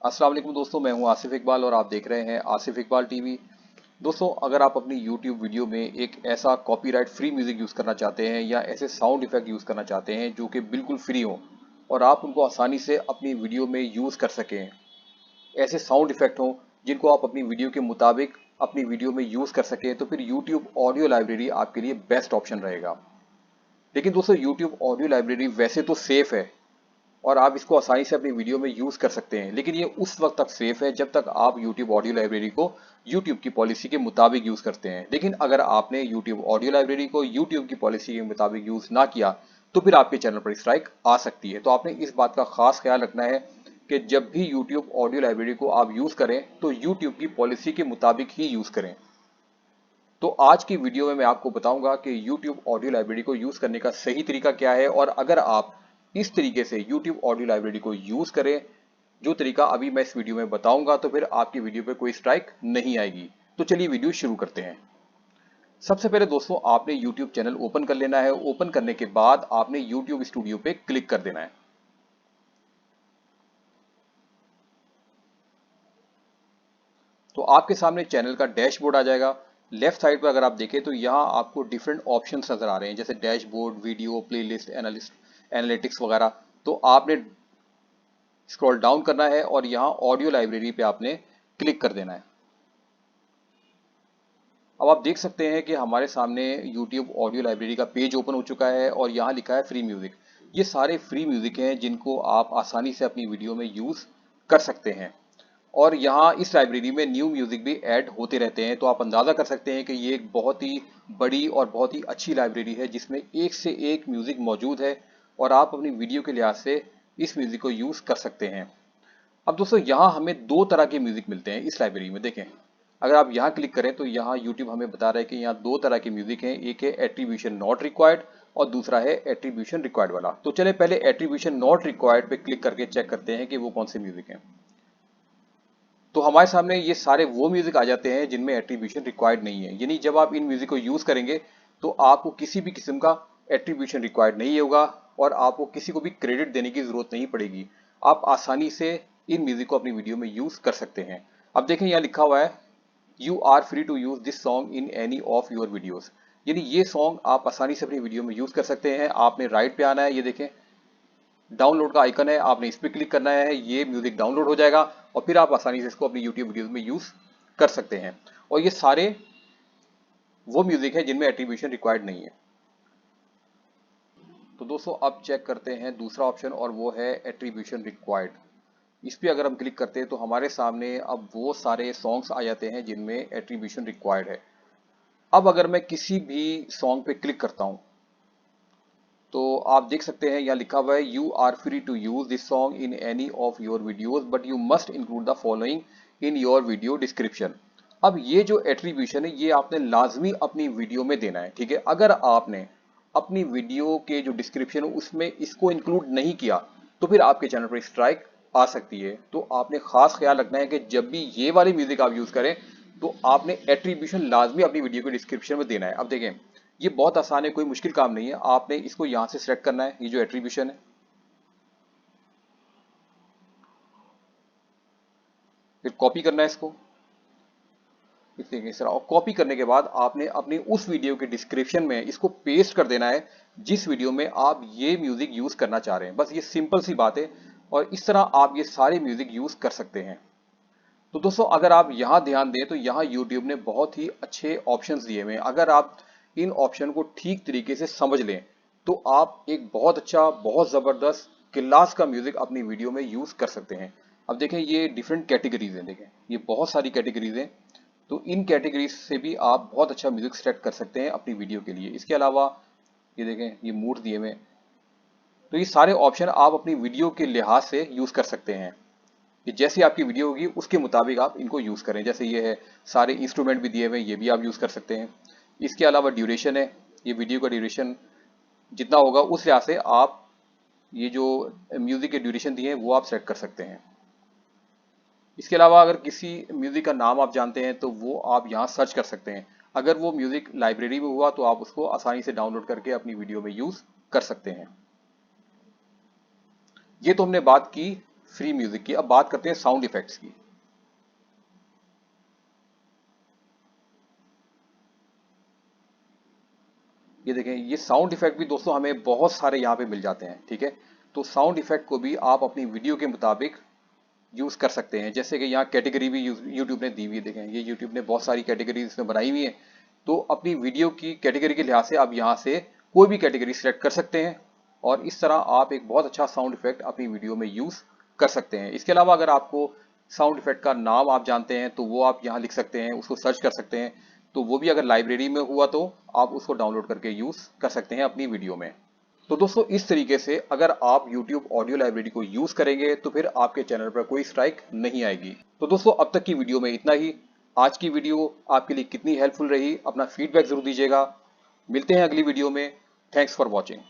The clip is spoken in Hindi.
अस्सलाम वालेकुम दोस्तों, मैं हूं आसिफ इकबाल और आप देख रहे हैं आसिफ इकबाल टीवी। दोस्तों, अगर आप अपनी यूट्यूब वीडियो में एक ऐसा कॉपीराइट फ्री म्यूजिक यूज़ करना चाहते हैं या ऐसे साउंड इफेक्ट यूज़ करना चाहते हैं जो कि बिल्कुल फ्री हो और आप उनको आसानी से अपनी वीडियो में यूज़ कर सकें, ऐसे साउंड इफेक्ट हों जिनको आप अपनी वीडियो के मुताबिक अपनी वीडियो में यूज़ कर सकें, तो फिर यूट्यूब ऑडियो लाइब्रेरी आपके लिए बेस्ट ऑप्शन रहेगा। लेकिन दोस्तों, यूट्यूब ऑडियो लाइब्रेरी वैसे तो सेफ है और आप इसको आसानी से अपनी वीडियो में यूज़ कर सकते हैं, लेकिन ये उस वक्त तक सेफ है जब तक आप YouTube ऑडियो लाइब्रेरी को YouTube की पॉलिसी के मुताबिक यूज़ करते हैं। लेकिन अगर आपने YouTube ऑडियो लाइब्रेरी को YouTube की पॉलिसी के मुताबिक यूज़ ना किया तो फिर आपके चैनल पर स्ट्राइक आ सकती है। तो आपने इस बात का खास ख्याल रखना है कि जब भी YouTube ऑडियो लाइब्रेरी को आप यूज़ करें तो YouTube की पॉलिसी के मुताबिक ही यूज़ करें। तो आज की वीडियो में मैं आपको बताऊंगा कि YouTube ऑडियो लाइब्रेरी को यूज़ करने का सही तरीका क्या है, और अगर आप इस तरीके से YouTube ऑडियो लाइब्रेरी को यूज़ करें जो तरीका अभी मैं इस वीडियो में बताऊंगा, तो फिर आपकी वीडियो पे कोई स्ट्राइक नहीं आएगी। तो चलिए वीडियो शुरू करते हैं। सबसे पहले दोस्तों, आपने YouTube चैनल ओपन कर लेना है। ओपन करने के बाद आपने YouTube स्टूडियो पे क्लिक कर देना है। तो आपके सामने चैनल का डैशबोर्ड आ जाएगा। लेफ्ट साइड पर अगर आप देखें तो यहाँ आपको डिफरेंट ऑप्शंस नजर आ रहे हैं, जैसे डैशबोर्ड, वीडियो, प्लेलिस्ट, एनालिटिक्स वगैरह। तो आपने स्क्रॉल डाउन करना है और यहाँ ऑडियो लाइब्रेरी पे आपने क्लिक कर देना है। अब आप देख सकते हैं कि हमारे सामने YouTube ऑडियो लाइब्रेरी का पेज ओपन हो चुका है और यहाँ लिखा है फ्री म्यूजिक। ये सारे फ्री म्यूजिक हैं जिनको आप आसानी से अपनी वीडियो में यूज कर सकते हैं। और यहाँ इस लाइब्रेरी में न्यू म्यूजिक भी ऐड होते रहते हैं, तो आप अंदाज़ा कर सकते हैं कि ये एक बहुत ही बड़ी और बहुत ही अच्छी लाइब्रेरी है जिसमें एक से एक म्यूजिक मौजूद है और आप अपनी वीडियो के लिहाज से इस म्यूजिक को यूज़ कर सकते हैं। अब दोस्तों, यहाँ हमें दो तरह के म्यूजिक मिलते हैं इस लाइब्रेरी में। देखें, अगर आप यहाँ क्लिक करें तो यहाँ यूट्यूब हमें बता रहा है कि यहाँ दो तरह के म्यूजिक हैं, एक है एट्रीब्यूशन नॉट रिक्वायर्ड और दूसरा है एट्रीब्यूशन रिक्वायर्ड वाला। तो चले पहले एट्रीब्यूशन नॉट रिक्वायर्ड पे क्लिक करके चेक करते हैं कि वो कौन से म्यूजिक हैं। तो हमारे सामने ये सारे वो म्यूजिक आ जाते हैं जिनमें एट्रीब्यूशन रिक्वायर्ड नहीं है, यानी जब आप इन म्यूजिक को यूज करेंगे तो आपको किसी भी किस्म का एट्रीब्यूशन रिक्वायर्ड नहीं होगा और आपको किसी को भी क्रेडिट देने की जरूरत नहीं पड़ेगी। आप आसानी से इन म्यूजिक को अपनी वीडियो में यूज कर सकते हैं। अब देखें, यहाँ लिखा हुआ है you are free to use this song in any of your videos, यानी ये सॉन्ग आप आसानी से अपनी वीडियो में यूज कर सकते हैं। आपने राइट पे आना है, ये देखें डाउनलोड का आइकन है, आपने इस पर क्लिक करना है, ये म्यूजिक डाउनलोड हो जाएगा और फिर आप आसानी से इसको अपनी यूट्यूब वीडियोस में यूज कर सकते हैं। और ये सारे वो म्यूजिक है जिनमें एट्रीब्यूशन रिक्वायर्ड नहीं है। तो दोस्तों, अब चेक करते हैं दूसरा ऑप्शन और वो है एट्रीब्यूशन रिक्वायर्ड। इस पर अगर हम क्लिक करते हैं तो हमारे सामने अब वो सारे सॉन्ग्स आ जाते हैं जिनमें एट्रीब्यूशन रिक्वायर्ड है। अब अगर मैं किसी भी सॉन्ग पे क्लिक करता हूं तो आप देख सकते हैं यहाँ लिखा हुआ है you are free to use this song in any of your videos but you must include the following in your video description. अब ये जो एट्रीब्यूशन है ये आपने लाजमी अपनी वीडियो में देना है, ठीक है। अगर आपने अपनी वीडियो के जो डिस्क्रिप्शन है उसमें इसको इंक्लूड नहीं किया तो फिर आपके चैनल पर स्ट्राइक आ सकती है। तो आपने खास ख्याल रखना है कि जब भी ये वाली म्यूजिक आप यूज करें तो आपने एट्रीब्यूशन लाजमी अपनी वीडियो के डिस्क्रिप्शन में देना है। अब देखें, ये बहुत आसान है, कोई मुश्किल काम नहीं है। आपने इसको यहां से सिलेक्ट करना है, ये जो एट्रीब्यूशन है, फिर कॉपी करना है इसको इस तरीके से। और कॉपी करने के बाद आपने अपनी उस वीडियो के डिस्क्रिप्शन में इसको पेस्ट कर देना है जिस वीडियो में आप ये म्यूजिक यूज करना चाह रहे हैं। बस ये सिंपल सी बात है और इस तरह आप ये सारे म्यूजिक यूज कर सकते हैं। तो दोस्तों, अगर आप यहाँ ध्यान दें तो यहाँ YouTube ने बहुत ही अच्छे ऑप्शंस दिए हुए हैं। अगर आप इन ऑप्शन को ठीक तरीके से समझ लें तो आप एक बहुत अच्छा, बहुत ज़बरदस्त क्लास का म्यूज़िक अपनी वीडियो में यूज़ कर सकते हैं। अब देखें, ये डिफरेंट कैटेगरीज हैं, देखें ये बहुत सारी कैटेगरीज हैं। तो इन कैटेगरीज से भी आप बहुत अच्छा म्यूज़िक सेलेक्ट कर सकते हैं अपनी वीडियो के लिए। इसके अलावा ये देखें, ये मूड दिए हुए हैं। तो ये सारे ऑप्शन आप अपनी वीडियो के लिहाज से यूज़ कर सकते हैं कि जैसी आपकी वीडियो होगी उसके मुताबिक आप इनको यूज़ करें। जैसे ये है, सारे इंस्ट्रूमेंट भी दिए हुए हैं, ये भी आप यूज़ कर सकते हैं। इसके अलावा ड्यूरेशन है, ये वीडियो का ड्यूरेशन जितना होगा उस लिहाज से आप ये जो म्यूज़िक के ड्यूरेशन दिए हैं वो आप सेट कर सकते हैं। इसके अलावा अगर किसी म्यूज़िक का नाम आप जानते हैं तो वो आप यहाँ सर्च कर सकते हैं। अगर वो म्यूज़िक लाइब्रेरी में हुआ तो आप उसको आसानी से डाउनलोड करके अपनी वीडियो में यूज़ कर सकते हैं। ये तो हमने बात की फ्री म्यूजिक की। अब बात करते हैं साउंड इफेक्ट्स की। ये देखें, ये साउंड इफेक्ट भी दोस्तों हमें बहुत सारे यहाँ पे मिल जाते हैं, ठीक है। तो साउंड इफेक्ट को भी आप अपनी वीडियो के मुताबिक यूज कर सकते हैं। जैसे कि यहाँ कैटेगरी भी यूट्यूब ने दी हुई है, देखें ये यूट्यूब ने बहुत सारी कैटेगरी इसमें बनाई हुई है। तो अपनी वीडियो की कैटेगरी के लिहाज से आप यहाँ से कोई भी कैटेगरी सिलेक्ट कर सकते हैं और इस तरह आप एक बहुत अच्छा साउंड इफेक्ट अपनी वीडियो में यूज कर सकते हैं। इसके अलावा अगर आपको साउंड इफेक्ट का नाम आप जानते हैं तो वो आप यहाँ लिख सकते हैं, उसको सर्च कर सकते हैं। तो वो भी अगर लाइब्रेरी में हुआ तो आप उसको डाउनलोड करके यूज कर सकते हैं अपनी वीडियो में। तो दोस्तों इस तरीके से अगर आप YouTube ऑडियो लाइब्रेरी को यूज करेंगे तो फिर आपके चैनल पर कोई स्ट्राइक नहीं आएगी। तो दोस्तों अब तक की वीडियो में इतना ही। आज की वीडियो आपके लिए कितनी हेल्पफुल रही, अपना फीडबैक जरूर दीजिएगा। मिलते हैं अगली वीडियो में। Thanks for watching.